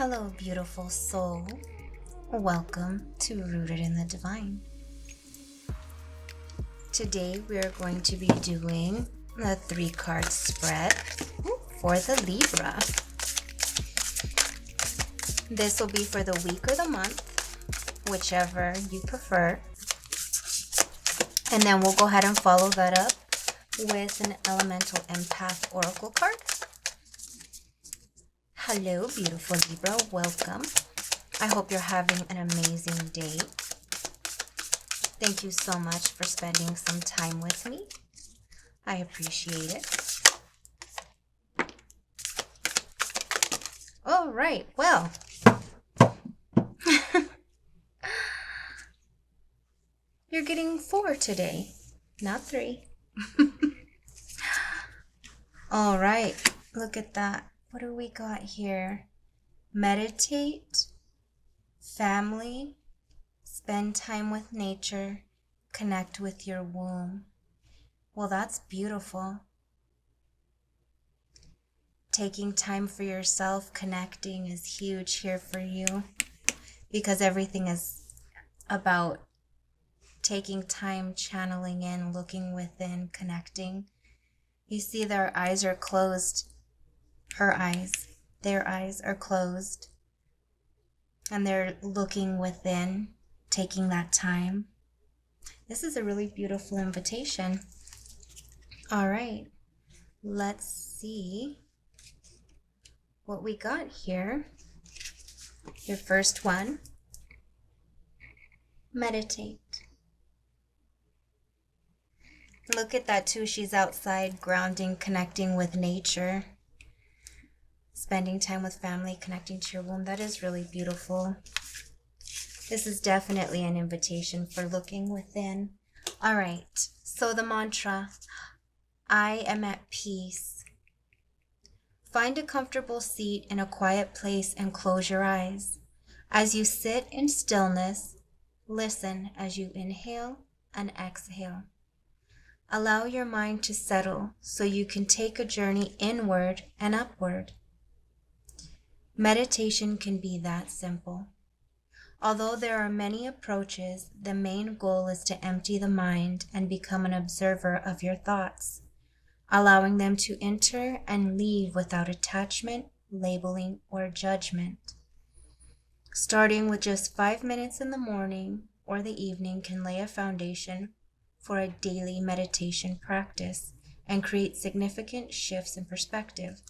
Hello, beautiful soul. Welcome to Rooted in the Divine. Today we are going to be doing a 3-card spread for the Libra. This will be for the week or the month, whichever you prefer. And then we'll go ahead and follow that up with an Elemental Empath Oracle card. Hello, beautiful Libra. Welcome. I hope you're having an amazing day. Thank you so much for spending some time with me. I appreciate it. All right, well. You're getting 4 today, not 3. All right, look at that. What do we got here? Meditate, family, spend time with nature, connect with your womb. Well, that's beautiful. Taking time for yourself, connecting is huge here for you because everything is about taking time, channeling in, looking within, connecting. You see their eyes are closed. Her eyes, their eyes are closed. And they're looking within, taking that time. This is a really beautiful invitation. All right, let's see what we got here. Your first one, meditate. Look at that too. She's outside, grounding, connecting with nature. Spending time with family, connecting to your womb. That is really beautiful. This is definitely an invitation for looking within. All right. So the mantra, I am at peace. Find a comfortable seat in a quiet place and close your eyes. As you sit in stillness, listen as you inhale and exhale. Allow your mind to settle so you can take a journey inward and upward. Meditation can be that simple. Although there are many approaches, the main goal is to empty the mind and become an observer of your thoughts, allowing them to enter and leave without attachment, labeling, or judgment. Starting with just 5 minutes in the morning or the evening can lay a foundation for a daily meditation practice and create significant shifts in perspective.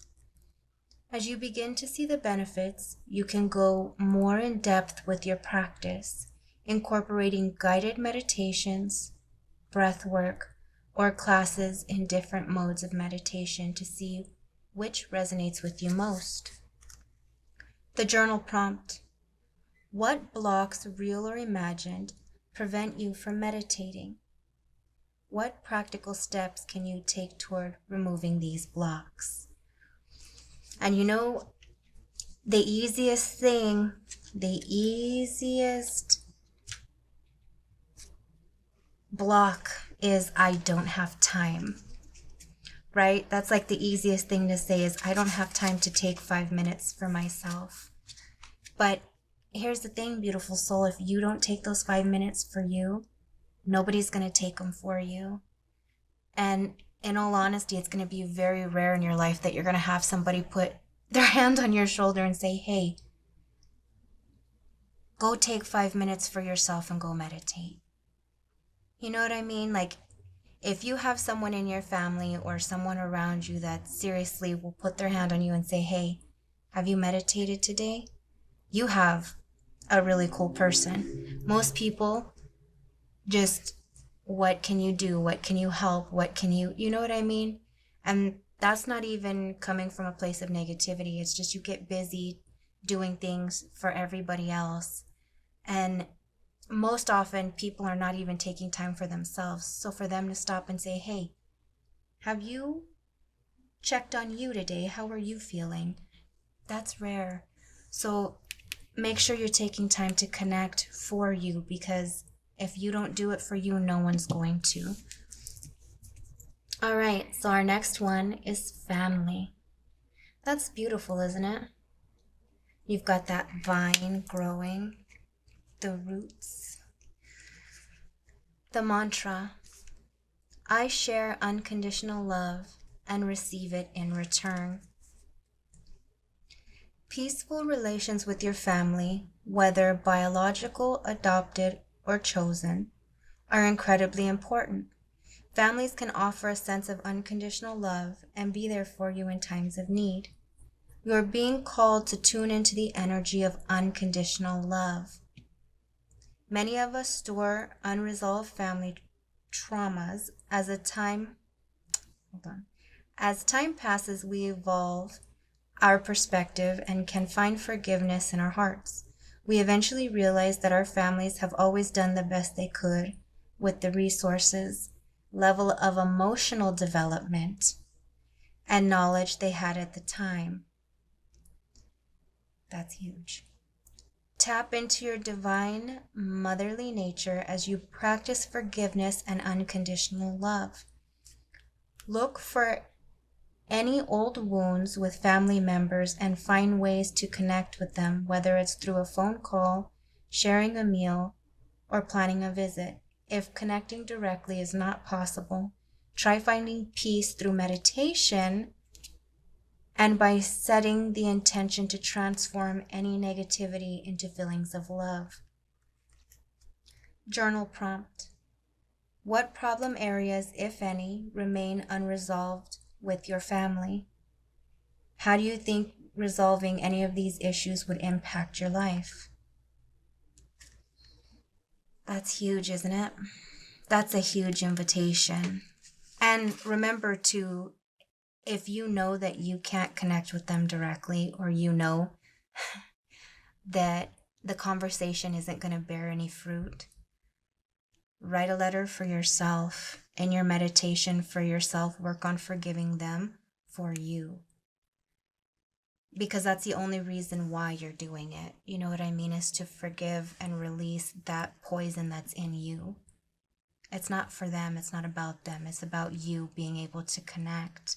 As you begin to see the benefits, you can go more in depth with your practice, incorporating guided meditations, breath work, or classes in different modes of meditation to see which resonates with you most. The journal prompt: what blocks, real or imagined, prevent you from meditating? What practical steps can you take toward removing these blocks? And you know, the easiest block is I don't have time, right? That's like the easiest thing to say is I don't have time to take 5 minutes for myself. But here's the thing, beautiful soul, if you don't take those 5 minutes for you, nobody's going to take them for you. And in all honesty, it's going to be very rare in your life that you're going to have somebody put their hand on your shoulder and say, hey, go take 5 minutes for yourself and go meditate. You know what I mean? Like, if you have someone in your family or someone around you that seriously will put their hand on you and say, hey, have you meditated today? You have a really cool person. Most people just, what can you do? What can you help? What can you know what I mean? And that's not even coming from a place of negativity. It's just you get busy doing things for everybody else. And most often people are not even taking time for themselves. So for them to stop and say, hey, have you checked on you today? How are you feeling? That's rare. So make sure you're taking time to connect for you, because if you don't do it for you, no one's going to. All right, so our next one is family. That's beautiful, isn't it? You've got that vine growing, the roots. The mantra, I share unconditional love and receive it in return. Peaceful relations with your family, whether biological, adopted, or chosen, are incredibly important. Families can offer a sense of unconditional love and be there for you in times of need. You are being called to tune into the energy of unconditional love. Many of us store unresolved family traumas as time passes, we evolve our perspective and can find forgiveness in our hearts. We eventually realize that our families have always done the best they could with the resources, level of emotional development, and knowledge they had at the time. That's huge. Tap into your divine motherly nature as you practice forgiveness and unconditional love. Look for any old wounds with family members and find ways to connect with them, whether it's through a phone call, sharing a meal, or planning a visit. If connecting directly is not possible, try finding peace through meditation and by setting the intention to transform any negativity into feelings of love. Journal prompt. What problem areas, if any, remain unresolved with your family? How do you think resolving any of these issues would impact your life? That's huge, isn't it? That's a huge invitation. And remember to, if you know that you can't connect with them directly, or you know that the conversation isn't going to bear any fruit, write a letter for yourself. In your meditation for yourself, work on forgiving them for you. Because that's the only reason why you're doing it. You know what I mean? Is to forgive and release that poison that's in you. It's not for them. It's not about them. It's about you being able to connect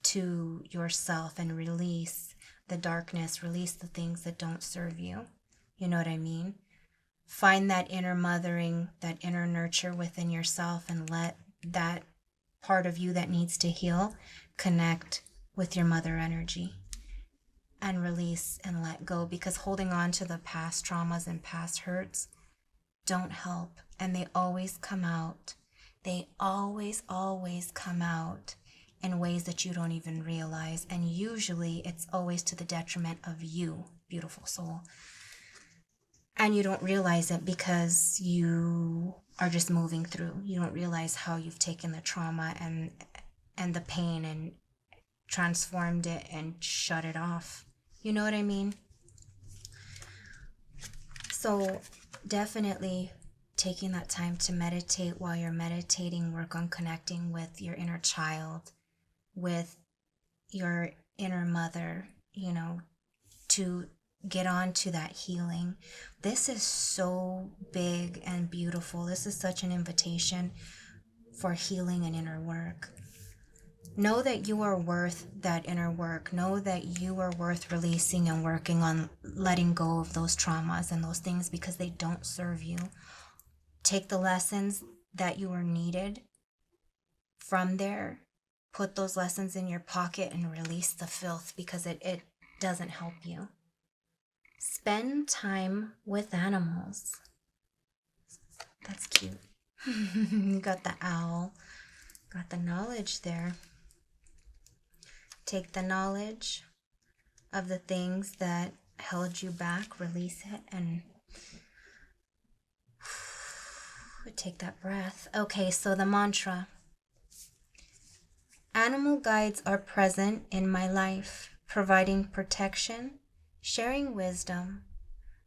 to yourself and release the darkness, release the things that don't serve you. You know what I mean? Find that inner mothering, that inner nurture within yourself, and let that part of you that needs to heal connect with your mother energy and release and let go, because holding on to the past traumas and past hurts don't help, and they always come out. They always come out in ways that you don't even realize, and usually it's always to the detriment of you, beautiful soul. And you don't realize it because you are just moving through. You don't realize how you've taken the trauma and the pain and transformed it and shut it off. You know what I mean? So definitely taking that time to meditate. While you're meditating, work on connecting with your inner child, with your inner mother, you know, to get on to that healing. This is so big and beautiful. This is such an invitation for healing and inner work. Know that you are worth that inner work. Know that you are worth releasing and working on letting go of those traumas and those things, because they don't serve you. Take the lessons that you were needed from there. Put those lessons in your pocket and release the filth, because it doesn't help you. Spend time with animals. That's cute. You got the owl. Got the knowledge there. Take the knowledge of the things that held you back, release it, and take that breath. Okay, so the mantra. Animal guides are present in my life, providing protection, sharing wisdom,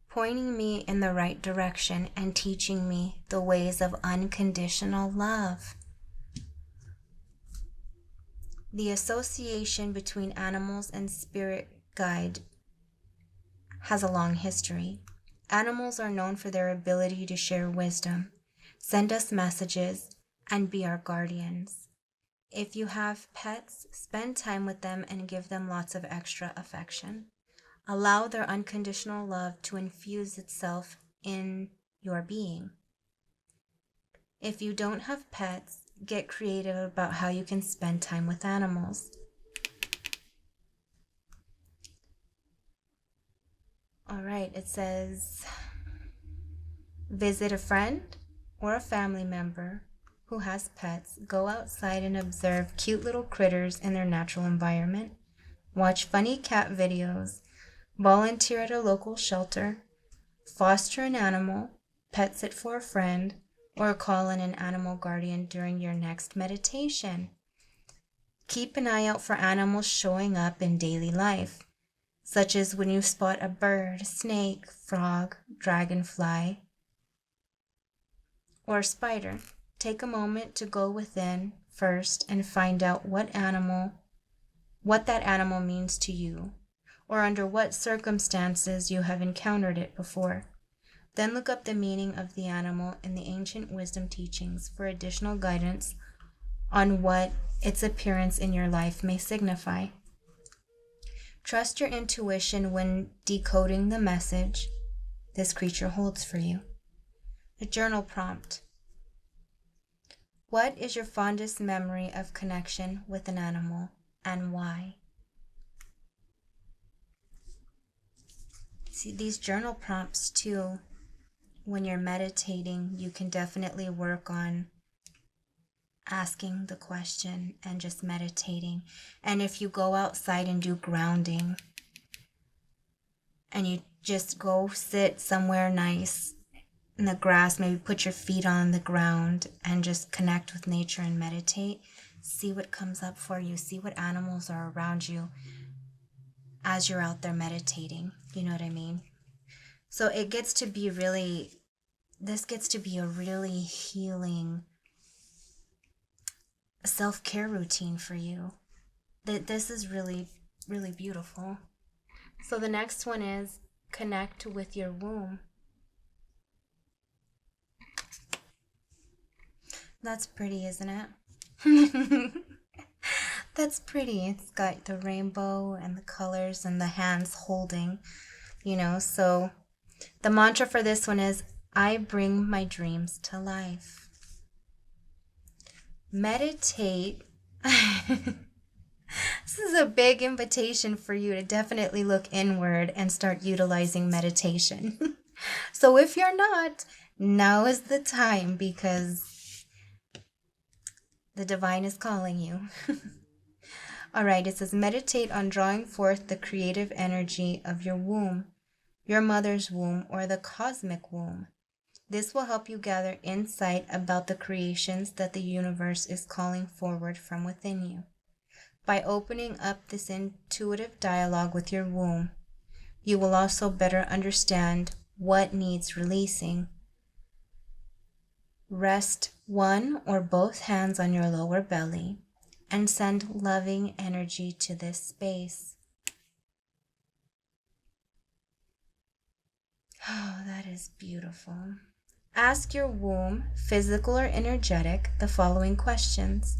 pointing me in the right direction, and teaching me the ways of unconditional love. The association between animals and spirit guide has a long history. Animals are known for their ability to share wisdom, send us messages, and be our guardians. If you have pets, spend time with them and give them lots of extra affection. Allow their unconditional love to infuse itself in your being. If you don't have pets, get creative about how you can spend time with animals. All right, it says visit a friend or a family member who has pets. Go outside and observe cute little critters in their natural environment. Watch funny cat videos. Volunteer at a local shelter. Foster an animal. Pet sit for a friend. Or call in an animal guardian during your next meditation. Keep an eye out for animals showing up in daily life, such as when you spot a bird, snake, frog, dragonfly, or spider. Take a moment to go within first and find out what that animal means to you, or under what circumstances you have encountered it before. Then look up the meaning of the animal in the ancient wisdom teachings for additional guidance on what its appearance in your life may signify. Trust your intuition when decoding the message this creature holds for you. A journal prompt. What is your fondest memory of connection with an animal and why? See, these journal prompts too, when you're meditating, you can definitely work on asking the question and just meditating. And if you go outside and do grounding and you just go sit somewhere nice in the grass, maybe put your feet on the ground and just connect with nature and meditate, see what comes up for you, see what animals are around you as you're out there meditating. You know what I mean? So this gets to be a really healing self-care routine for you. This is really, really beautiful. So the next one is connect with your womb. That's pretty, isn't it? That's pretty. It's got the rainbow and the colors and the hands holding, so the mantra for this one is, I bring my dreams to life. Meditate. This is a big invitation for you to definitely look inward and start utilizing meditation. So if you're not, now is the time, because the divine is calling you. All right, it says meditate on drawing forth the creative energy of your womb, your mother's womb, or the cosmic womb. This will help you gather insight about the creations that the universe is calling forward from within you. By opening up this intuitive dialogue with your womb, you will also better understand what needs releasing. Rest one or both hands on your lower belly and send loving energy to this space. Oh, that is beautiful. Ask your womb, physical or energetic, the following questions.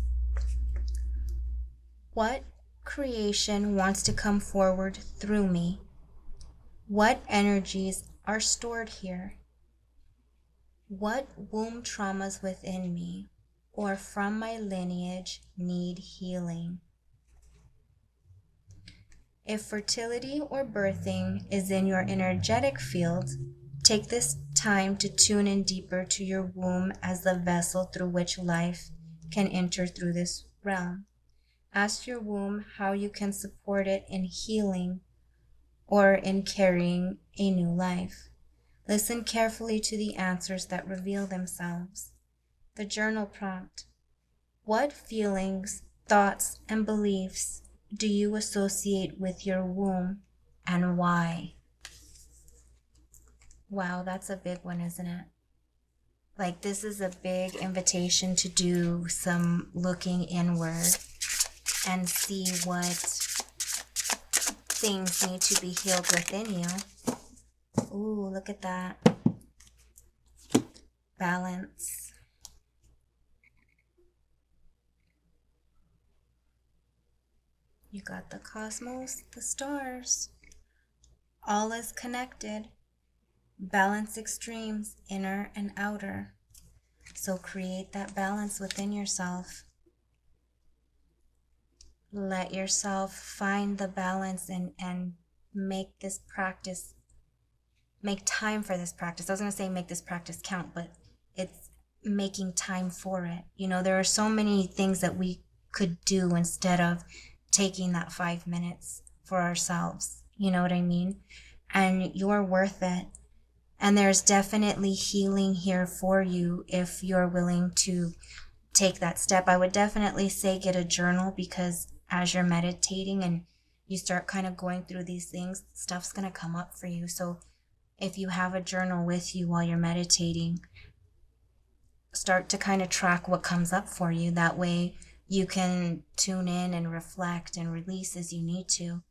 What creation wants to come forward through me? What energies are stored here? What womb traumas within me or from my lineage need healing? If fertility or birthing is in your energetic field, take this time to tune in deeper to your womb as the vessel through which life can enter through this realm. Ask your womb how you can support it in healing or in carrying a new life. Listen carefully to the answers that reveal themselves. The journal prompt. What feelings, thoughts, and beliefs do you associate with your womb and why? Wow, that's a big one, isn't it? Like, this is a big invitation to do some looking inward and see what things need to be healed within you. Ooh, look at that. Balance. You got the cosmos, the stars. All is connected. Balance extremes, inner and outer. So create that balance within yourself. Let yourself find the balance and make this practice, make time for this practice. I was going to say make this practice count, but it's making time for it. You know, there are so many things that we could do instead of taking that 5 minutes for ourselves. You know what I mean? And you're worth it. And there's definitely healing here for you if you're willing to take that step. I would definitely say get a journal, because as you're meditating and you start kind of going through these things, stuff's going to come up for you. So if you have a journal with you while you're meditating, start to kind of track what comes up for you. That way you can tune in and reflect and release as you need to.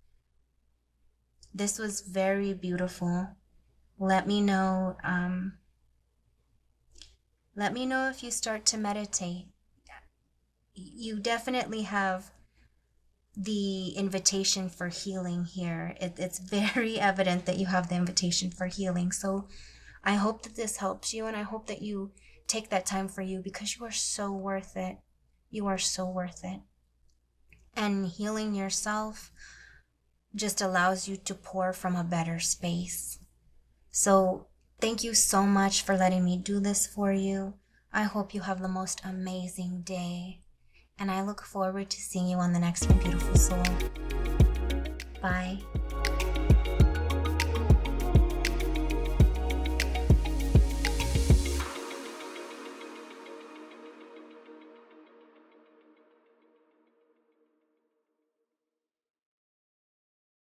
This was very beautiful. Let me know. Let me know if you start to meditate. You definitely have the invitation for healing here. It's very evident that you have the invitation for healing. So I hope that this helps you, and I hope that you take that time for you, because you are so worth it. You are so worth it. And healing yourself just allows you to pour from a better space. So thank you so much for letting me do this for you. I hope you have the most amazing day. And I look forward to seeing you on the next one, beautiful soul. Bye.